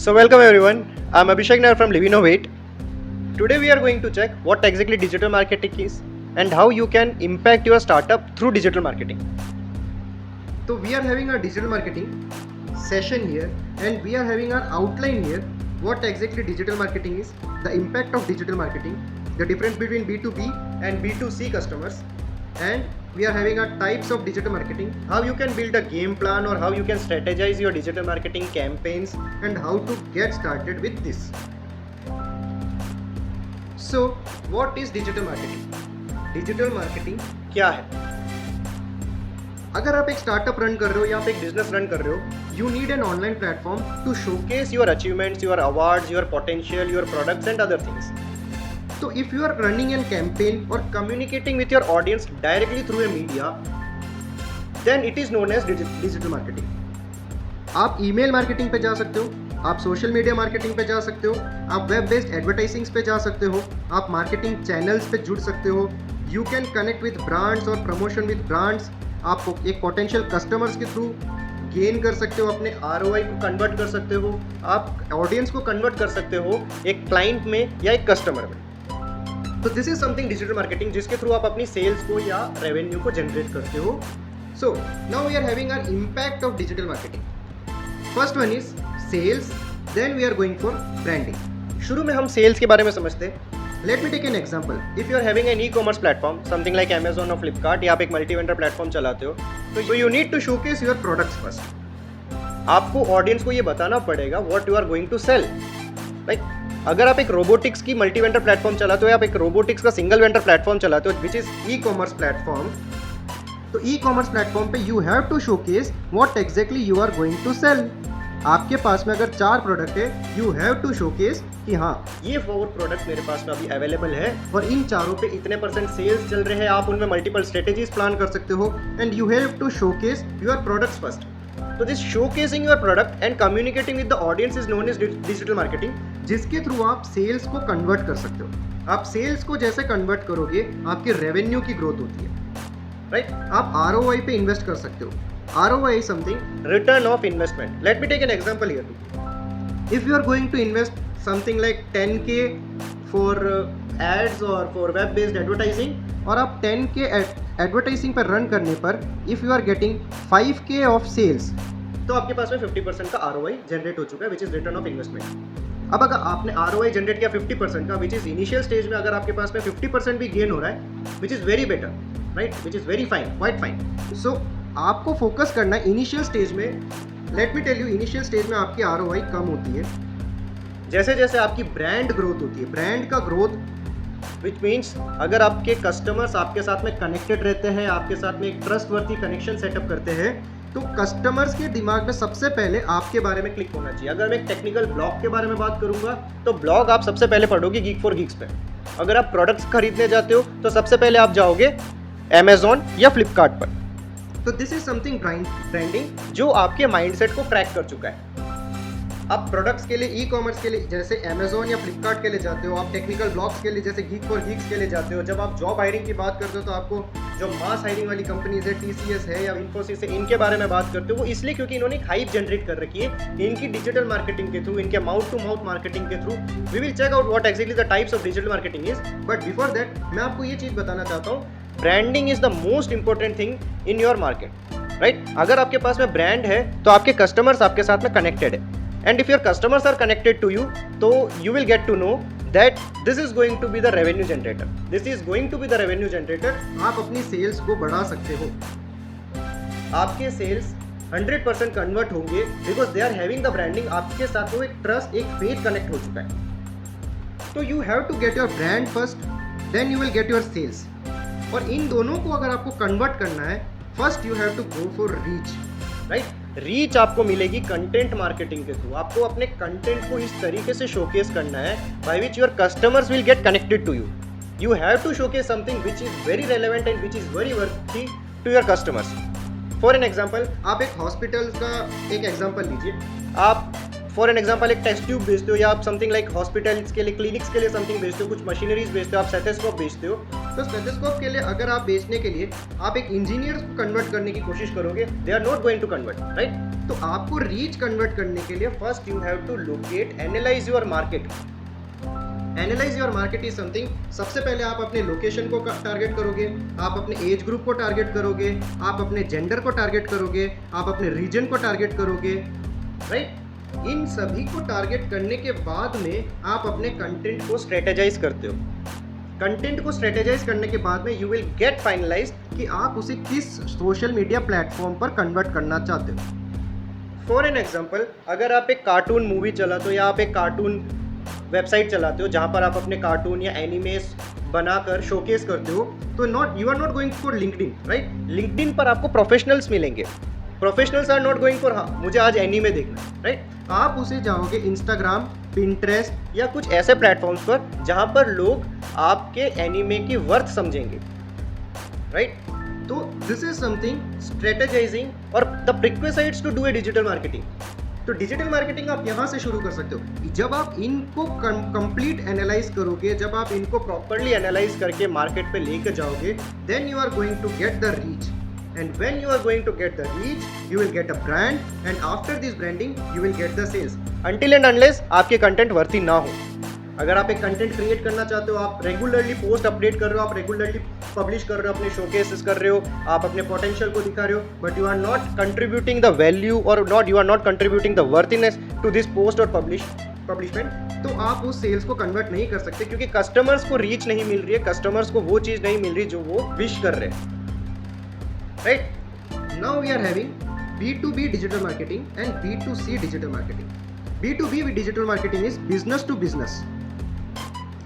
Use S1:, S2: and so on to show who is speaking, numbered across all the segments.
S1: So welcome everyone, I'm Abhishek Nair from Livinnovate. Today we are going to check what exactly digital marketing is and how you can impact your startup through digital marketing. So we are having a digital marketing session here and we are having our outline here, what exactly digital marketing is, the impact of digital marketing, the difference between B2B and B2C customers, and we are having our types of digital marketing, how you can build a game plan or how you can strategize your digital marketing campaigns and how to get started with this. So what is digital marketing? Digital marketing क्या है? अगर आप एक startup run कर रहे हो या आप एक बिजनेस रन कर रहे हो, you need an online platform to showcase your achievements, your awards, your potential, your products and other things. So if you are running a campaign or communicating with your audience directly through a media, then it is known as digital marketing. आप email marketing पे जा सकते हो, आप social media marketing पे जा सकते हो, आप वेब बेस्ड एडवर्टाइजिंग पे जा सकते हो, आप मार्केटिंग चैनल्स पे जुड़ सकते हो, you can connect with brands और प्रमोशन विद ब्रांड्स. आप एक पोटेंशियल कस्टमर्स के थ्रू गेन कर सकते हो, अपने ROI को कन्वर्ट कर सकते हो, आप ऑडियंस को कन्वर्ट कर सकते हो एक क्लाइंट में या एक कस्टमर में. तो this is something digital marketing जिसके थ्रू आप अपनी सेल्स को या रेवेन्यू को जनरेट करते हो. So now we are having our impact of digital marketing. First one is sales, then we are going for branding. शुरू में हम सेल्स के बारे में समझते हैं. Let me take an example. If you are having an e-commerce platform something like Amazon और फ्लिपकार्ट, या आप एक मल्टी वेंडर प्लेटफॉर्म चलाते हो, तो you need to showcase your products first. आपको ऑडियंस को ये बताना पड़ेगा what you are going to sell. Like अगर आप एक रोबोटिक्स की मल्टी वेंडर प्लेटफॉर्म चलाते हो या आप एक रोबोटिक्स का सिंगल वेंडर प्लेटफॉर्म चलाते हो विच इज ई-कॉमर्स प्लेटफॉर्म, तो ई-कॉमर्स प्लेटफॉर्म पे you have to showcase what exactly you are going to sell. आपके पास में अगर 4 प्रोडक्ट है, यू हैव टू शोकेस कि हाँ ये 4 प्रोडक्ट मेरे पास में अभी अवेलेबल है और इन चारों पे इतने % सेल्स चल रहे हैं. आप उनमें मल्टीपल स्ट्रेटेजीज प्लान कर सकते हो and you have to showcase your products first. तो this showcasing your product and communicating with the audience is known as digital marketing, जिसके थ्रू आप सेल्स को कन्वर्ट कर सकते हो. आप सेल्स को जैसे कन्वर्ट करोगे आपके रेवेन्यू की ग्रोथ होती है, राइट? आप ROI पे इन्वेस्ट कर सकते हो. ROI is something return of investment. Let me take an example here too. If you are going to invest something like 10K for ads or for web based advertising, और आप 10K advertising पर run करने पर if you are getting 5K of sales, तो आपके पास में 50% का ROI जनरेट हो चुका है, which is return of investment. अब अगर आपने ROI जनरेट किया 50% का, विच इज इनिशियल स्टेज में अगर आपके पास में 50% भी गेन हो रहा है, which is very better, right, which is very fine, quite fine. So आपको फोकस करना है इनिशियल स्टेज में. Let me tell you, initial stage में आपकी ROI कम होती है. जैसे जैसे आपकी ब्रांड ग्रोथ होती है, ब्रांड का ग्रोथ विच मीन्स अगर आपके कस्टमर्स आपके साथ में कनेक्टेड रहते हैं, आपके साथ में एक ट्रस्टवर्थी कनेक्शन सेटअप करते हैं, तो कस्टमर्स के दिमाग में सबसे पहले आपके बारे में क्लिक होना चाहिए. अगर मैं एक टेक्निकल ब्लॉग के बारे में बात करूंगा तो ब्लॉग आप सबसे पहले पढ़ोगे Geek for Geeks पे. अगर आप प्रोडक्ट्स खरीदने जाते हो तो सबसे पहले आप जाओगे Amazon या फ्लिपकार्ट पर. तो दिस इज समथिंग ब्रांडिंग जो आपके माइंडसेट को क्रैक कर चुका है. आप प्रोडक्ट्स के लिए, ई-कॉमर्स के लिए जैसे Amazon या फ्लिपकार्ट के लिए जाते हो, आप टेक्निकल ब्लॉग्स के लिए जैसे Geek for Geeks के लिए जाते हो. जब आप जॉब हायरिंग की बात करते हो तो आपको जो मास हायरिंग वाली कंपनीज है, TCS है या इन्फोसिस है, इनके बारे में बात करते हो. वो इसलिए क्योंकि इन्होंने एक हाइप जनरेट कर रखी है इनकी डिजिटल मार्केटिंग के थ्रू, इनके माउथ टू माउथ मार्केटिंग के through. We will check out what actually the types of digital marketing is, but before that मैं आपको ये चीज़ बताना चाहता हूँ, branding is the most important thing in your market, right? अगर आपके पास में ब्रांड है तो आपके कस्टमर्स आपके साथ में कनेक्टेड है, and if your customers are connected to you, तो you will get to know that this is going to be the revenue generator. This is going to be the revenue generator. आप अपनी sales को बढ़ा सकते हो. आपके sales 100% convert होंगे because they are having the branding. आपके साथ वो एक ट्रस्ट, एक फेथ कनेक्ट हो चुका है. तो you have to get your brand first, then you will get your sales. और इन दोनों को अगर आपको कन्वर्ट करना है, first you have to go for reach, right? Reach आपको मिलेगी कंटेंट मार्केटिंग के थ्रू. आपको अपने कंटेंट को इस तरीके से शोकेस करना है by which your customers will get connected to you. You have to showcase something which is very relevant and which is very worthy to your customers. For an example, आप एक hospital का एक example लीजिए. आप for an example एक test tube बेचते हो या आप समथिंग लाइक हॉस्पिटल्स के लिए, क्लिनिक्स के लिए समथिंग बेचते हो, कुछ मशीनरीज बेचते हो, आप स्टेथोस्कोप बेचते हो. तो स्टेथोस्कोप के लिए अगर आप बेचने के लिए आप एक इंजीनियर को कन्वर्ट करने की कोशिश करोगे, they are not going to convert, right. तो आपको रीच कन्वर्ट करने के लिए first you have to locate, analyse your market. Analyse your market is something, सबसे पहले आप अपने लोकेशन को टारगेट करोगे, आप अपने एज ग्रुप को टारगेट करोगे, आप अपने जेंडर को टारगेट करोगे, आप अपने रीजन को टारगेट करोगे, राइट। इन सभी को टारगेट करने के बाद में आप अपने कंटेंट को स्ट्रेटेजाइज करते हो। कंटेंट को स्ट्रेटेजाइज करने के बाद में यू विल गेट फाइनलाइज कि आप उसे किस सोशल मीडिया प्लेटफॉर्म पर कन्वर्ट करना चाहते हो। फॉर एन एग्जाम्पल, अगर आप एक कार्टून मूवी चलाते हो या आप एक कार्टून वेबसाइट चलाते हो जहाँ पर आप अपने कार्टून या एनिमेस बनाकर शोकेस करते हो, तो you are not going for LinkedIn, right. LinkedIn पर आपको प्रोफेशनल्स मिलेंगे। Professionals are not going for मुझे आज एनीमे देखना है, राइट। आप उसे जाओगे इंस्टाग्राम, पिंटरेस्ट या कुछ ऐसे प्लेटफॉर्म्स पर जहाँ पर लोग आपके एनीमे की वर्थ समझेंगे, राइट। तो दिस इज समथिंग स्ट्रेटेजाइजिंग और the prerequisites to do a digital marketing. तो डिजिटल मार्केटिंग आप यहाँ से शुरू कर सकते हो। जब आप इनको कंप्लीट एनालाइज करोगे, जब आप इनको प्रॉपरली एनालाइज करके मार्केट पे लेकर जाओगे, then you are going to get the reach, and when you are going to get the reach, you will get a brand, and after this branding you will get the sales, until and unless आपके content worthy ना हो। अगर आप एक content create करना चाहते हो, आप रेगुलरली पोस्ट अपडेट कर रहे हो, आप रेगुलरली पब्लिश कर रहे हो, अपने शोकेसेस कर रहे हो, आप अपने पोटेंशियल को दिखा रहे हो, but you are not contributing the value और you are not contributing the worthiness to this post और पब्लिशमेंट, तो आप उस सेल्स को कन्वर्ट नहीं कर सकते, क्योंकि कस्टमर्स को रीच नहीं मिल रही है, कस्टमर्स को वो चीज़ नहीं मिल रही जो वो विश कर रहे हैं, right? Now we are having B2B digital marketing and B2C digital marketing. B2B digital marketing is business to business,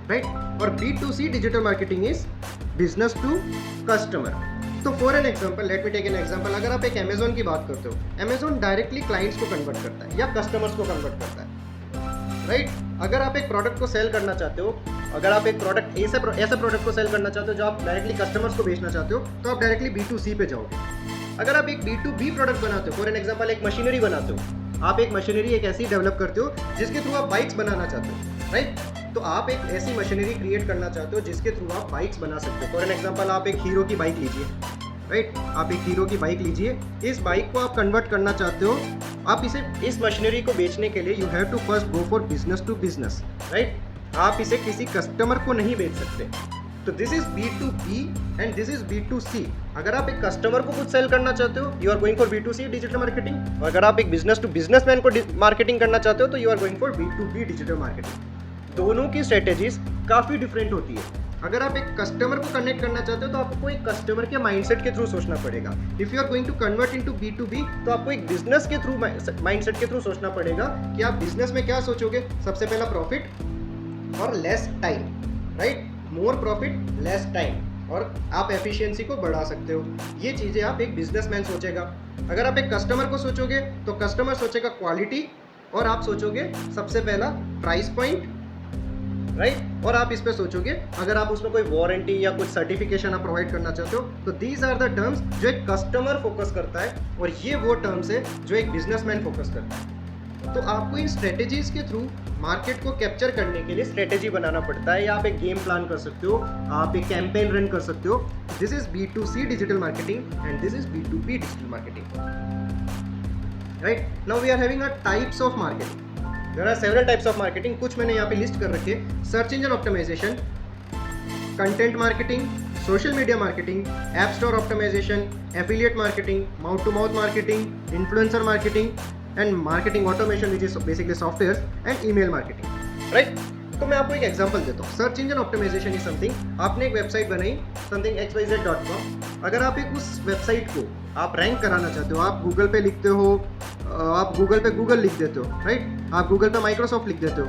S1: right? और B2C digital marketing is business to customer. तो for an example, let me take an example. अगर आप एक Amazon की बात करते हो, Amazon directly clients को कन्वर्ट करता है या कस्टमर्स को कन्वर्ट करता है, राइट? अगर आप एक प्रोडक्ट को सेल करना चाहते हो, अगर आप एक प्रोडक्ट ऐसे प्रोडक्ट को सेल करना चाहते हो जो आप डायरेक्टली कस्टमर्स को बेचना चाहते हो, तो आप डायरेक्टली B2C पे जाओगे। अगर आप एक B2B प्रोडक्ट बनाते हो, फॉर एन एग्जांपल एक मशीनरी बनाते हो, आप एक मशीनरी एक ऐसी डेवलप करते हो जिसके थ्रू आप बाइक्स बनाना चाहते हो, राइट? तो आप एक ऐसी मशीनरी क्रिएट करना चाहते हो जिसके थ्रू आप बाइक्स बना सकते हो। फॉर एन एग्जांपल आप एक हीरो की बाइक लीजिए, राइट? आप एक हीरो की बाइक लीजिए, इस बाइक को आप कन्वर्ट करना चाहते हो, आप इस मशीनरी को बेचने के लिए you have to first go for business to business, right? आप इसे किसी कस्टमर को नहीं बेच सकते। तो this is B2B and this is B2C। अगर आप एक कस्टमर को कुछ सेल करना चाहते हो, you are going for B2C digital marketing, और अगर आप एक बिजनेस टू बिजनेसमैन को मार्केटिंग करना चाहते हो, तो you are going for B2B digital marketing. दोनों की स्ट्रेटेजीज काफ़ी डिफरेंट होती है। अगर आप एक कस्टमर को कनेक्ट करना चाहते हो, तो आपको एक कस्टमर के माइंडसेट के थ्रू सोचना पड़ेगा। If you are going to convert into B2B, तो आपको एक बिजनेस के थ्रू माइंडसेट के थ्रू सोचना पड़ेगा कि आप बिजनेस में क्या सोचोगे। सबसे पहला प्रॉफिट और less time, right? More profit less time, और आप एफिशिएंसी को बढ़ा सकते हो। ये चीज़ें आप एक बिजनेसमैन सोचेगा। अगर आप एक कस्टमर को सोचोगे, तो कस्टमर सोचेगा क्वालिटी, और आप सोचोगे सबसे पहला प्राइस पॉइंट, राइट? और आप इस पे सोचोगे अगर आप उसमें कोई वारंटी या कुछ सर्टिफिकेशन आप प्रोवाइड करना चाहते हो। तो दीज आर द टर्म्स जो एक कस्टमर फोकस करता है, और ये वो टर्म्स है जो एक बिजनेसमैन फोकस करता है। तो आपको इन स्ट्रेटेजीज के थ्रू मार्केट को कैप्चर करने के लिए स्ट्रेटेजी बनाना पड़ता है, या आप एक गेम प्लान कर सकते हो, आप एक कैंपेन रन कर सकते हो। This is B2C digital marketing and this is B2B digital marketing, right? Now we are having a types of marketing. There are several types of marketing, कुछ मैंने यहाँ पे लिस्ट कर रखे। Search engine optimisation, content marketing, social media marketing, app store optimisation, affiliate marketing, mouth to mouth marketing, influencer marketing and marketing automation which is basically software and email marketing, right? तो मैं आपको एक example देता हूँ। Search engine optimisation is something, आपने एक website बनाई something xyz.com। अगर आप एक उस वेबसाइट को आप रैंक कराना चाहते हो, आप गूगल पे लिखते हो, आप गूगल पे गूगल लिख देते हो, राइट? आप गूगल पे माइक्रोसॉफ्ट लिख देते हो।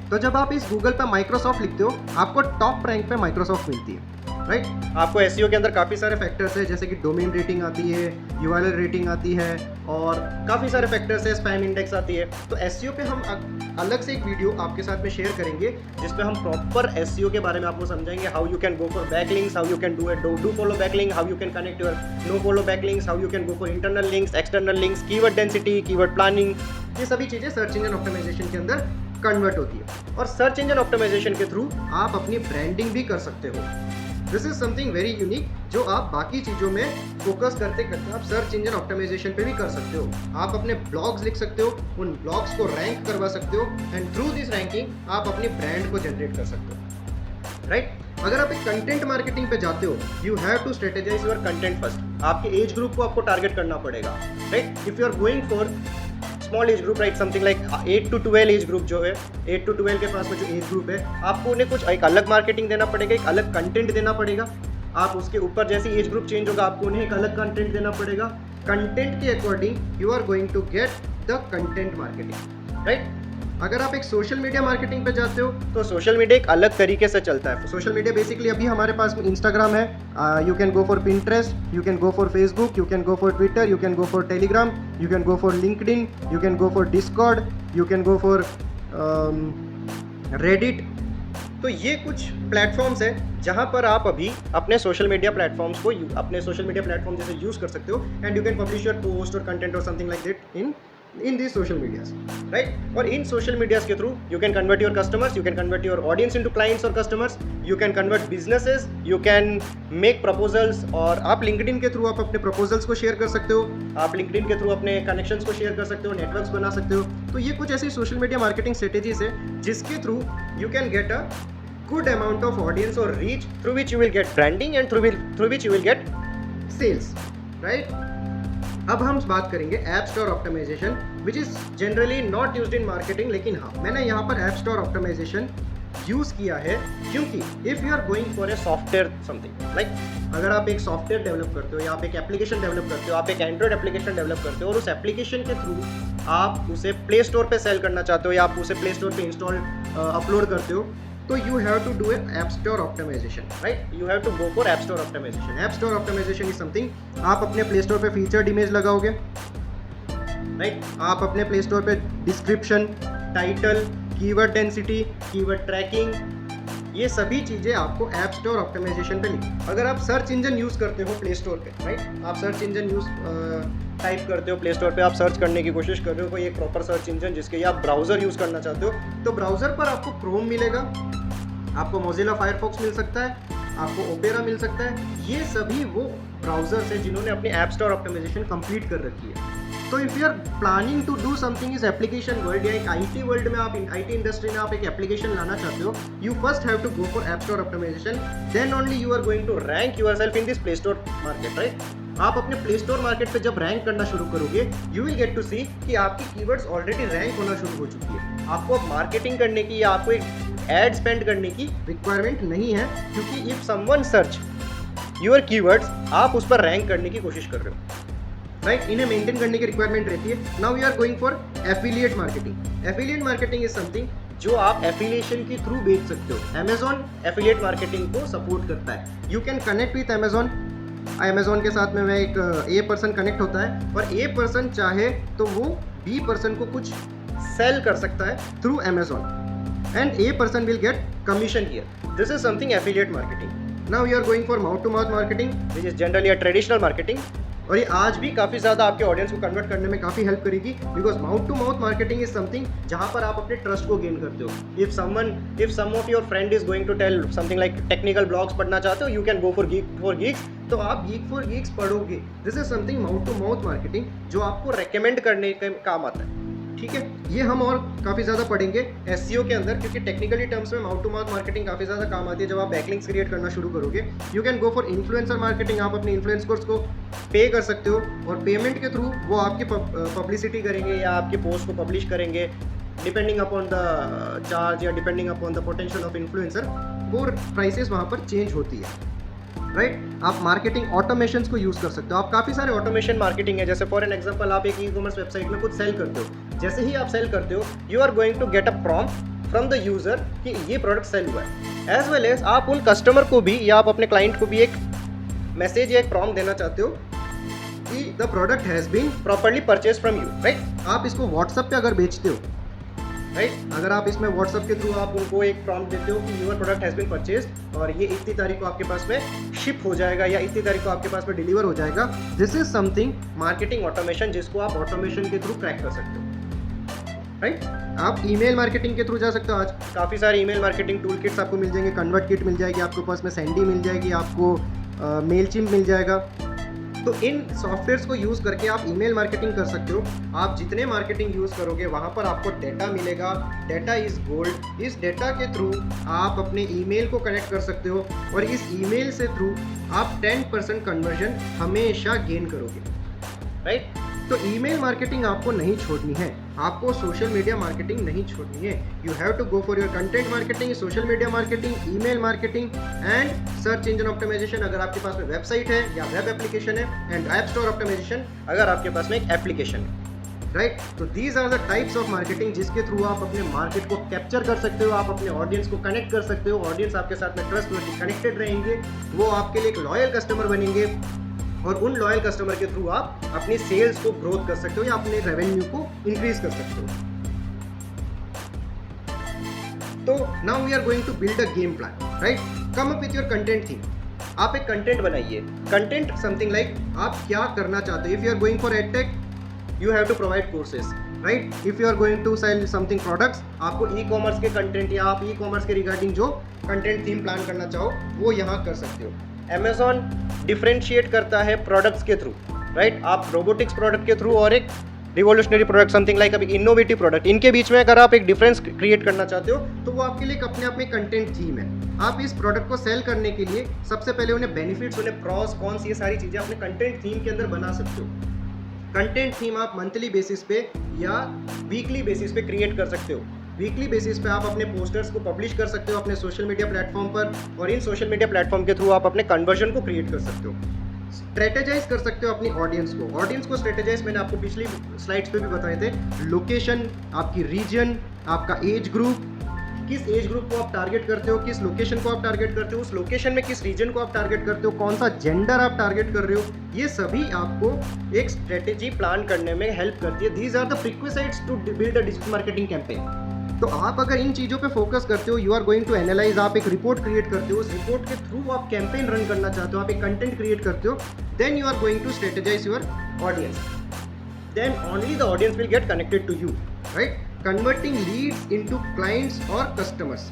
S1: तो जब आप इस गूगल पे माइक्रोसॉफ्ट लिखते हो, आपको टॉप रैंक पे माइक्रोसॉफ्ट मिलती है, राइट? आपको एसईओ के अंदर काफ़ी सारे फैक्टर्स है, जैसे कि डोमेन रेटिंग आती है, URL रेटिंग आती है, और काफ़ी सारे फैक्टर्स है, स्पैम इंडेक्स आती है। तो एसईओ पे हम अलग से एक वीडियो आपके साथ में शेयर करेंगे, जिसपे हम प्रॉपर एसईओ के बारे में आपको समझाएंगे। How you can go for backlinks, how you can do follow backlink, how you can connect your no follow backlinks, how you can go for internal links, external links, keyword density, keyword planning, ये सभी चीज़ें search engine optimisation के अंदर convert होती है। और search engine optimisation के through आप अपनी ब्रांडिंग भी कर सकते हो। This is something very unique जो आप बाकी चीज़ों में फोकस करते करते आप सर्च इंजन ऑप्टिमाइजेशन पे भी कर सकते हो। आप अपने ब्लॉग्स लिख सकते हो, उन ब्लॉग्स को रैंक करवा सकते हो एंड थ्रू दिस रैंकिंग आप अपनी ब्रांड को जनरेट कर सकते हो, राइट। अगर आप एक कंटेंट मार्केटिंग पे जाते हो, you have to strategise your content first. आपके एज ग्रुप को आपको टारगेट करना पड़ेगा, right. If you are going for small age group, right, something like 8 to 12 age group जो है, 8 to 12 के पास में जो एज ग्रुप है, आपको उन्हें कुछ एक अलग मार्केटिंग देना पड़ेगा, एक अलग कंटेंट देना पड़ेगा। आप उसके ऊपर जैसे एज ग्रुप चेंज होगा आपको उन्हें एक अलग कंटेंट देना पड़ेगा। कंटेंट के according you are going to get the content marketing, right. अगर आप एक सोशल मीडिया मार्केटिंग पे जाते हो तो सोशल मीडिया एक अलग तरीके से चलता है। सोशल मीडिया बेसिकली अभी हमारे पास में इंस्टाग्राम है, you can go for Pinterest, you can go for Facebook, you can go for Twitter, you can go for Telegram, you can go for LinkedIn, you can go for Discord, you can go for Reddit. तो ये कुछ platforms है जहाँ पर आप अभी अपने social media platforms को अपने सोशल मीडिया प्लेटफॉर्म जैसे यूज़ कर सकते हो and you can publish your post और कंटेंट और something like that in these social medias, right? और इन social medias के through you can convert your customers, you can convert your audience into clients or customers, you can convert businesses, you can make proposals। और आप LinkedIn के through आप अपने proposals को share कर सकते हो, आप LinkedIn के through अपने connections को share कर सकते हो, networks बना सकते हो। तो ये कुछ ऐसी social media marketing strategies है जिसके through you can get a good amount of audience or reach through which you will get branding and through which you will get sales, right? अब हम बात करेंगे app store optimisation which is generally not used in marketing. लेकिन हाँ, मैंने यहाँ पर app store optimisation use किया है क्योंकि if you are going for a software something like, अगर आप एक सॉफ्टवेयर डेवलप करते हो या आप एक एप्लीकेशन डेवलप करते हो, आप एक एंड्रॉइड एप्लीकेशन डेवलप करते हो और उस एप्लीकेशन के थ्रू आप उसे प्ले स्टोर पे सेल करना चाहते हो या आप उसे प्ले स्टोर पे इंस्टॉल अपलोड करते हो, तो you have to do an app store optimization, right? You have to go for app store optimization. App store optimization is something, आप अपने प्ले स्टोर पे फीचर्ड इमेज लगाओगे, राइट। आप अपने प्ले स्टोर पे description, title, keyword density, keyword tracking, ये सभी चीज़ें आपको ऐप स्टोर ऑप्टिमाइजेशन पे लिखी। अगर आप सर्च इंजन यूज़ करते हो प्ले स्टोर पे, राइट, आप सर्च इंजन टाइप करते हो प्ले स्टोर पे, आप सर्च करने की कोशिश कर रहे हो कोई एक प्रॉपर सर्च इंजन जिसके या आप ब्राउज़र यूज़ करना चाहते हो, तो ब्राउज़र पर आपको क्रोम मिलेगा, आपको मोजिला फायरफॉक्स मिल सकता है, आपको ओपेरा मिल सकता है। ये सभी वो ब्राउज़र्स हैं जिन्होंने अपनी ऐप स्टोर ऑप्टिमाइजेशन कंप्लीट कर रखी है। तो if you are planning to do something इस एप्लीकेशन वर्ल्ड या एक आईटी वर्ल्ड में, आप आईटी इंडस्ट्री में आप एक एप्लीकेशन लाना चाहते हो, you first have to go for app store optimisation, then only you are going to rank yourself in this play store market, right. आप अपने प्ले स्टोर मार्केट पे जब रैंक करना शुरू करोगे, यू विल गेट टू सी कि आपकी keywords already rank होना शुरू हो चुकी है। आपको अब मार्केटिंग करने की या आपको एक एड स्पेंड करने की रिक्वायरमेंट नहीं है, क्योंकि if someone search your keywords, आप उस पर रैंक करने की कोशिश कर रहे हो, राइट। इन्हें मेंटेन करने की रिक्वायरमेंट रहती है। Now we are going for affiliate marketing. Affiliate marketing is something जो आप एफिलिएशन के थ्रू बेच सकते हो। अमेजॉन एफिलिएट मार्केटिंग को सपोर्ट करता है। You can connect with Amazon के साथ में एक ए पर्सन कनेक्ट होता है और ए पर्सन चाहे तो वो बी पर्सन को कुछ सेल कर सकता है through Amazon and a person will get commission here. This is something affiliate marketing. Now we are going for mouth to mouth marketing which is generally a traditional marketing, और ये आज भी काफ़ी ज़्यादा आपके ऑडियंस को कन्वर्ट करने में काफ़ी हेल्प करेगी, because mouth to mouth marketing is something जहाँ पर आप अपने ट्रस्ट को गेन करते हो। If some of your friend is going to tell something like technical blogs पढ़ना चाहते हो, you can go for geeks, तो आप गीक फॉर गीक्स पढ़ोगे। This is something mouth to mouth marketing जो आपको रेकमेंड करने के काम आता है, ठीक है। ये हम और काफ़ी ज़्यादा पढ़ेंगे एसईओ के अंदर, क्योंकि टेक्निकली टर्म्स में माउथ टू माउथ मार्केटिंग काफ़ी ज़्यादा काम आती है जब आप बैकलिंक्स क्रिएट करना शुरू करोगे। You can go for influencer marketing. आप अपने इन्फ्लुएंसर्स को पे कर सकते हो और पेमेंट के थ्रू वो आपकी पब्लिसिटी करेंगे या आपके पोस्ट को पब्लिश करेंगे, डिपेंडिंग अपॉन द चार्ज या depending upon the potential of influencer, वो प्राइसेस वहाँ पर चेंज होती है, राइट। आप मार्केटिंग ऑटोमेशन को यूज़ कर सकते हो। आप काफ़ी सारे ऑटोमेशन मार्केटिंग है, जैसे फॉर एन एग्जांपल आप एक ई कॉमर्स वेबसाइट में कुछ सेल करते हो। जैसे ही आप सेल करते हो, you are going to get a prompt from the user कि ये प्रोडक्ट सेल हुआ है, एज वेल एज आप उन कस्टमर को भी या आप अपने क्लाइंट को भी एक मैसेज या एक प्रॉम्प्ट देना चाहते हो कि the product has been properly purchase from you, right. आप इसको व्हाट्सएप पे अगर बेचते हो, राइट, अगर आप इसमें व्हाट्सएप के थ्रू आप उनको एक प्रॉम्प्ट देते हो कि your product has been purchase और ये इतनी तारीख को आपके पास में शिप हो जाएगा या इतनी तारीख को आपके पास में डिलीवर हो जाएगा, this is something marketing automation जिसको आप ऑटोमेशन के थ्रू क्रैक कर सकते हो, राइट। आप ईमेल मार्केटिंग के थ्रू जा सकते हो। आज काफ़ी सारे ईमेल मार्केटिंग टूल किट्स आपको मिल जाएंगे, कन्वर्ट किट मिल जाएगी आपके पास में, सेंडी मिल जाएगी आपको, मेलचिम्प मिल जाएगा। तो इन सॉफ्टवेयर्स को यूज़ करके आप ईमेल मार्केटिंग कर सकते हो। आप जितने मार्केटिंग यूज़ करोगे वहाँ पर आपको डेटा मिलेगा। Data is gold. इस डेटा के थ्रू आप अपने ईमेल को कनेक्ट कर सकते हो और इस ईमेल से थ्रू आप 10% कन्वर्जन हमेशा गेन करोगे, राइट। तो ईमेल मार्केटिंग आपको नहीं छोड़नी है, आपको सोशल मीडिया मार्केटिंग नहीं छोड़नी है। You have to go for your content marketing, social media marketing, email marketing and search engine optimisation अगर आपके पास में वेबसाइट है या वेब एप्लीकेशन है, एंड ऐप स्टोर ऑप्टिमाइजेशन अगर आपके पास में एक एप्लीकेशन है, राइट। तो these are the types of marketing जिसके थ्रू आप अपने मार्केट को कैप्चर कर सकते हो, आप अपने ऑडियंस को कनेक्ट कर सकते हो। ऑडियंस आपके साथ में ट्रस्टवर्दी कनेक्टेड रहेंगे, वो आपके लिए एक लॉयल कस्टमर बनेंगे और उन लॉयल कस्टमर के थ्रू आप अपनी सेल्स को ग्रोथ कर सकते हो या अपने रेवेन्यू को इंक्रीज कर सकते हो। तो now we are going to build a game plan, right. Come up with your content theme. आप एक कंटेंट बनाइए। कंटेंट समथिंग लाइक आप क्या करना चाहते हो। If you are going for edtech, you have to provide courses, right. If you are going to sell something products, आपको e-commerce के कंटेंट या आप ई कॉमर्स के रिगार्डिंग जो कंटेंट थीम प्लान करना चाहो वो यहाँ कर सकते हो। Amazon डिफ्रेंशिएट करता है प्रोडक्ट्स के थ्रू, राइट। आप रोबोटिक्स प्रोडक्ट के थ्रू और एक रिवोल्यूशनरी प्रोडक्ट समथिंग लाइक अभी इनोवेटिव प्रोडक्ट, इनके बीच में अगर आप एक डिफरेंस क्रिएट करना चाहते हो तो वो आपके लिए अपने आप में कंटेंट थीम है। आप इस प्रोडक्ट को सेल करने के लिए सबसे पहले उन्हें बेनिफिट्स, उन्हें प्रॉस कॉन्स, ये सारी चीज़ें अपने कंटेंट थीम के अंदर बना सकते हो। कंटेंट थीम आप मंथली बेसिस पे या वीकली बेसिस पे क्रिएट कर सकते हो। वीकली बेसिस पे आप अपने पोस्टर्स को पब्लिश कर सकते हो अपने सोशल मीडिया प्लेटफॉर्म पर और इन सोशल मीडिया प्लेटफॉर्म के थ्रू आप अपने कन्वर्जन को क्रिएट कर सकते हो। स्ट्रेटेजाइज कर सकते हो अपनी ऑडियंस को। ऑडियंस को स्ट्रेटेजाइज मैंने आपको पिछली स्लाइड्स पे भी बताए थे। लोकेशन, आपकी रीजन, आपका एज ग्रुप, किस एज ग्रुप को आप टारगेट करते हो, किस लोकेशन को आप टारगेट करते हो, उस लोकेशन में किस रीजन को आप टारगेट करते हो, कौन सा जेंडर आप टारगेट कर रहे हो, ये सभी आपको एक स्ट्रेटेजी प्लान करने में हेल्प करती है। These are the prerequisites to build a digital marketing campaign. तो आप अगर इन चीज़ों पे फोकस करते हो, you are going to analyse, आप एक रिपोर्ट क्रिएट करते हो, उस रिपोर्ट के थ्रू आप कैंपेन रन करना चाहते हो, आप एक कंटेंट क्रिएट करते हो, then you are going to strategise your audience, then only the audience will get connected to you, right. Converting leads into clients और कस्टमर्स।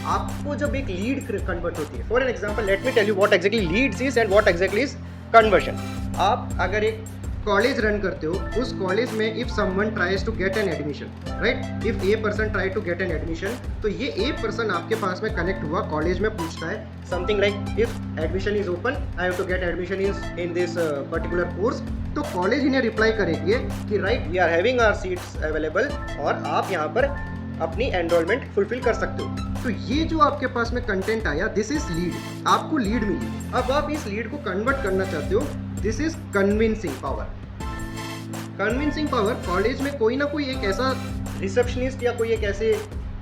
S1: आपको जब एक लीड कन्वर्ट होती है, for an example let me tell you what exactly leads is and what exactly is conversion. आप अगर एक college run करते हो, उस कॉलेज में if someone tries to get an admission, right, if a person try to get an admission, तो ये a person आपके पास में कनेक्ट हुआ, कॉलेज में पूछता है something like if admission is open, I have to get admission in this particular course. तो कॉलेज इन्हें रिप्लाई करेगी कि right we are having our seats available और आप यहाँ पर अपनी एनरोलमेंट फुलफिल कर सकते हो। तो ये जो आपके पास में कंटेंट आया, दिस इज लीड, आपको लीड मिली। अब आप इस लीड को कन्वर्ट करना चाहते हो, this is convincing power. Convincing power, college में कोई ना कोई एक ऐसा रिसेप्शनिस्ट या कोई एक ऐसे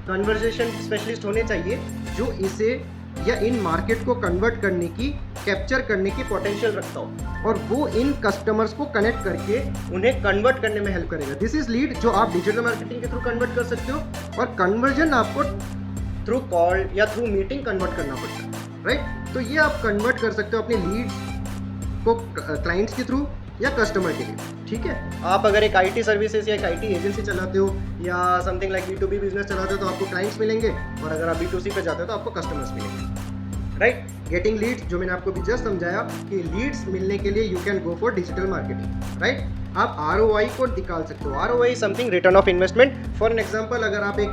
S1: कन्वर्सेशन स्पेशलिस्ट होने चाहिए जो इसे या इन मार्केट को कन्वर्ट करने की, कैप्चर करने की पोटेंशियल रखता हो और वो इन कस्टमर्स को कनेक्ट करके उन्हें कन्वर्ट करने में हेल्प करेगा। दिस इज लीड जो आप डिजिटल मार्केटिंग के थ्रू कन्वर्ट कर सकते हो और कन्वर्जन आपको थ्रू कॉल या थ्रू मीटिंग कन्वर्ट करना पड़ता है, राइट। तो ये आप कन्वर्ट कर सकते हो अपने लीड्स को क्लाइंट्स के थ्रू या कस्टमर के लिए, ठीक है। आप अगर एक आईटी सर्विसेज या एक आईटी एजेंसी चलाते हो या समथिंग लाइक B2B बिजनेस चलाते हो तो आपको क्लाइंट्स मिलेंगे और अगर आप B2C पे जाते हो तो आपको कस्टमर्स मिलेंगे, राइट। गेटिंग लीड्स, जो मैंने आपको भी जस्ट समझाया कि लीड्स मिलने के लिए you can go for digital marketing, right. आप ROI को निकाल सकते हो। ROI something return of investment. For an example, अगर आप एक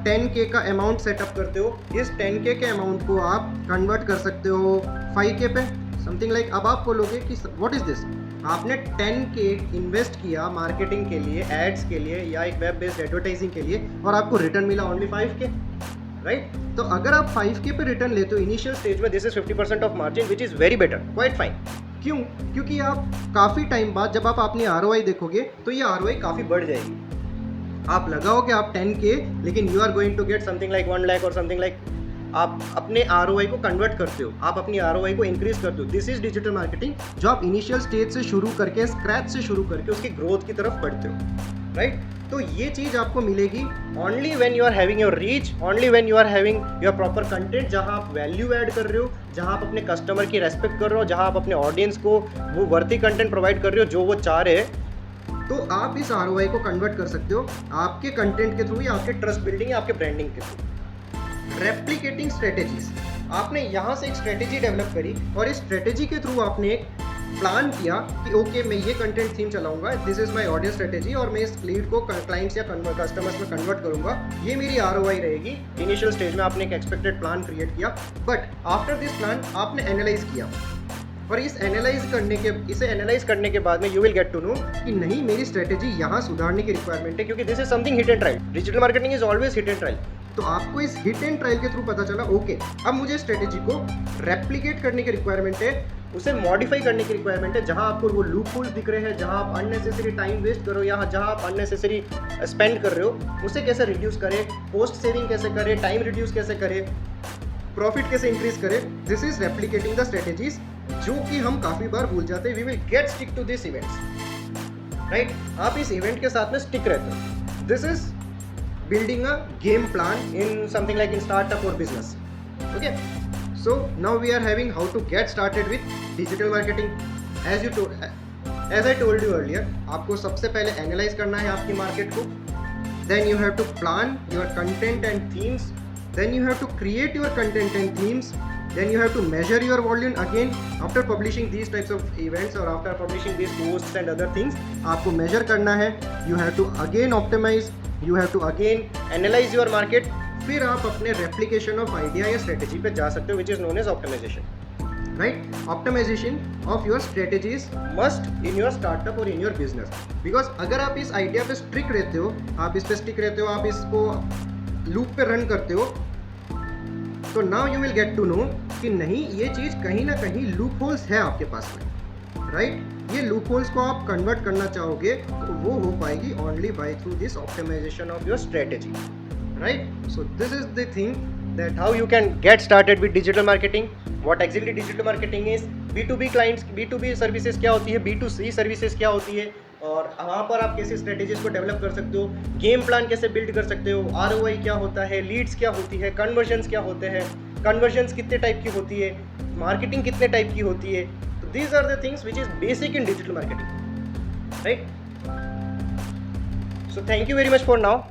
S1: 10K का अमाउंट सेटअप करते हो, इस 10K के अमाउंट को आप कन्वर्ट कर सकते हो 5K पे, समथिंग लाइक। अब आप बोलोगे कि व्हाट इज दिस, आपने 10K इन्वेस्ट किया मार्केटिंग के लिए, एड्स के लिए या एक वेब बेस्ड एडवर्टाइजिंग के लिए और आपको रिटर्न मिला ओनली 5K, राइट। तो अगर आप 5K पे रिटर्न लेते हो इनिशियल स्टेज में, this is 50% of margin which is very better, quite fine. क्यों? क्योंकि आप काफ़ी टाइम बाद जब आप अपनी ROI देखोगे तो ये ROI काफ़ी बढ़ जाएगी। आप लगाओगे आप 10K, लेकिन you are going to get something like 1 lakh और समथिंग लाइक, आप अपने ROI को कन्वर्ट करते हो, आप अपनी ROI को इंक्रीज करते हो। दिस इज डिजिटल मार्केटिंग, जो आप इनिशियल स्टेज से शुरू करके, स्क्रैच से शुरू करके उसकी ग्रोथ की तरफ बढ़ते हो, राइट। तो ये चीज़ आपको मिलेगी only when you are having your reach, only when you are having your proper content, जहां आप वैल्यू ऐड कर रहे हो, जहां आप अपने कस्टमर की रेस्पेक्ट कर रहे हो, जहां आप अपने ऑडियंस को वो वर्थी कंटेंट प्रोवाइड कर रहे हो जो वो चाह रहे हैं। तो आप इस ROI को कन्वर्ट कर सकते हो आपके कंटेंट के थ्रू या आपके ट्रस्ट बिल्डिंग या आपके ब्रांडिंग के थ्रू। रेप्लिकेटिंग स्ट्रेटेजीज, आपने यहाँ से एक स्ट्रेटेजी डेवलप करी और इस स्ट्रेटेजी के थ्रू आपने एक प्लान किया कि ओके मैं ये कंटेंट थीम चलाऊंगा, this is my audience strategy, और मैं इस लीड को क्लाइंट्स या कस्टमर्स में कन्वर्ट करूंगा, ये मेरी ROI रहेगी। इनिशियल स्टेज में आपने एक एक्सपेक्टेड प्लान क्रिएट किया, बट आफ्टर दिस प्लान आपने एनालाइज किया और इसे एनालाइज करने के बाद में you will get to know कि नहीं मेरी स्ट्रेटेजी यहाँ सुधारने की रिक्वायरमेंट है, क्योंकि this is something hit and trial. Digital marketing is always hit and trial. तो आपको इस हिट एंड ट्रायल के थ्रू पता चला ओके अब मुझे स्ट्रेटेजी को रेप्लिकेट करने की रिक्वायरमेंट है, उसे मॉडिफाई करने की रिक्वायरमेंट है। जहां आपको वो लूप होल्स दिख रहे हैं, जहां आप अननेसेसरी टाइम वेस्ट कर रहे हो या जहां आप अननेसेसरी स्पेंड कर रहे हो, उसे कैसे रिड्यूस करें, कॉस्ट सेविंग कैसे करें, टाइम रिड्यूस कैसे करें, प्रॉफिट कैसे इंक्रीज करें। This is replicating the strategies, जो कि हम काफी बार भूल जाते हैं। We will get stick to this events, right. आप इस इवेंट के साथ में स्टिक रहते हो। This is building a game plan in something like in startup or business. Okay, so now we are having how to get started with digital marketing. As I told you earlier, आपको सबसे पहले analyse करना है आपकी market को, then you have to plan your content and themes, then you have to create your content and themes, then you have to measure your volume again after publishing these types of events or after publishing these posts and other things. आपको measure करना है, you have to again optimize, you have to again analyze your market, फिर आप अपने replication of idea या strategy पे जा सकते हो, which is known as optimization, right? Optimization of your strategies must in your startup or in your business, because अगर आप इस idea पे strict रहते हो, आप इस पे stick रहते हो, आप इसको loop पे run करते हो, तो now you will get to know कि नहीं ये चीज़ कहीं ना कहीं लूप होल्स है आपके पास में, राइट। ये लूप होल्स को आप कन्वर्ट करना चाहोगे तो वो हो पाएगी only by through this optimisation of your strategy, right. So this is the thing that how you can get started with digital marketing. What actually digital marketing is, B2B clients, B2B services क्या होती है, B2C services क्या होती है, और वहाँ पर आप कैसे स्ट्रेटेजीज को डेवलप कर सकते हो, गेम प्लान कैसे बिल्ड कर सकते हो, ROI क्या होता है, लीड्स क्या होती है, कन्वर्जन्स क्या होते हैं, कन्वर्जन्स कितने टाइप की होती है, मार्केटिंग कितने टाइप की होती है। तो these are the things which is basic in digital marketing, right. So thank you very much for now.